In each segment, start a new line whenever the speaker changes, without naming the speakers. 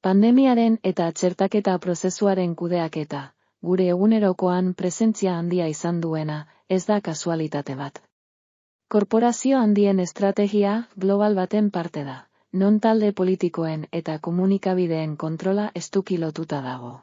Pandemiaren eta txertaketa prozesuaren kudeaketa, gure egunerokoan presentzia handia izan duena, ez da kasualitate bat. Korporazio handien estrategia global baten parte da, non talde politikoen eta komunikabideen kontrola estuki lotuta dago.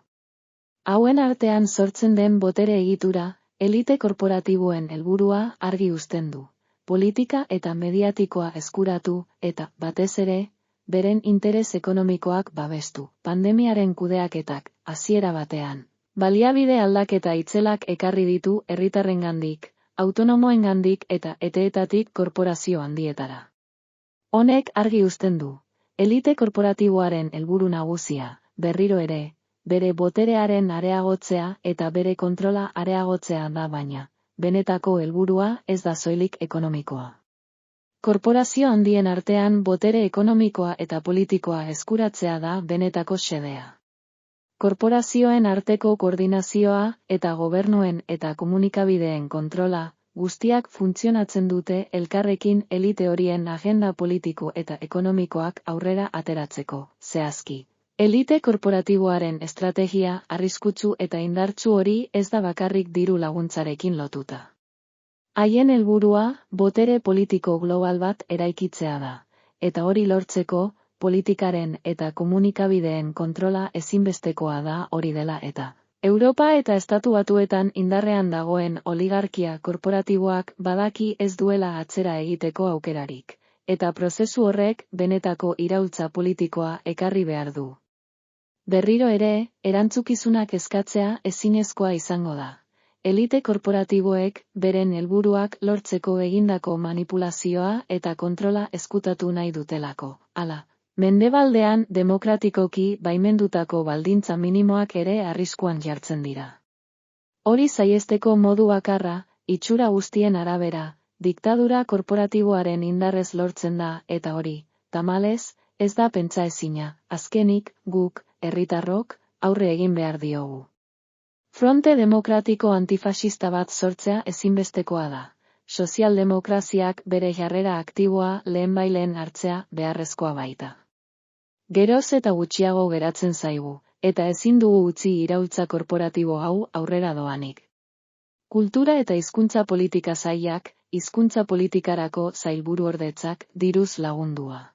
Hauen artean sortzen den botere egitura, elite korporatiboen helburua argi uzten du, politika eta mediatikoa eskuratu eta, batez ere, beren interes ekonomikoak babestu. Pandemiaren kudeaketak, hasiera batean, baliabide aldaketa itzelak ekarri ditu herritarrengandik, autonomoengandik eta eteetatik korporazio handietara. Honek argi uzten du, elite korporatiboaren helburu nagusia, berriro ere, bere boterearen areagotzea eta bere kontrola areagotzea da baina, benetako helburua ez da soilik ekonomikoa. Korporazio handien artean botere ekonomikoa eta politikoa eskuratzea da benetako xedea. Korporazioen arteko koordinazioa eta gobernuen eta komunikabideen kontrola, guztiak funtzionatzen dute elkarrekin elite horien agenda politiko eta ekonomikoak aurrera ateratzeko, zehazki. Elite korporatiboaren estrategia arriskutsu eta indartsu hori ez da bakarrik diru laguntzarekin lotuta. Haien helburua, botere politiko global bat eraikitzea da, eta hori lortzeko, politikaren eta komunikabideen kontrola ezinbestekoa da hori dela eta. Europa eta Estatu Batuetan indarrean dagoen oligarkia korporatiboak badaki ez duela atzera egiteko aukerarik, eta prozesu horrek benetako iraultza politikoa ekarri behar du. Berriro ere, erantzukizunak eskatzea ezinezkoa izango da. Elite korporatiboek beren helburuak lortzeko egindako manipulazioa eta kontrola ezkutatu nahi dutelako. Hala, mendebaldean demokratikoki baimendutako baldintza minimoak ere arriskuan jartzen dira. Hori saihesteko modu bakarra, itxura guztien arabera, diktadura korporatiboaren indarrez lortzen da eta hori, tamalez, ez da pentsaezina, azkenik, guk, herritarrok, aurre egin behar diogu. Fronte demokratiko antifaxista bat sortzea ezinbestekoa da. Sozialdemokraziak bere jarrera aktiboa lehenbailen hartzea beharrezkoa baita. Geroz eta gutxiago geratzen zaigu, eta ezin dugu utzi iraultza korporatibo hau aurrera doanik. Kultura eta hizkuntza politika sailak, hizkuntza politikarako sailburuordetzak diruz lagundua.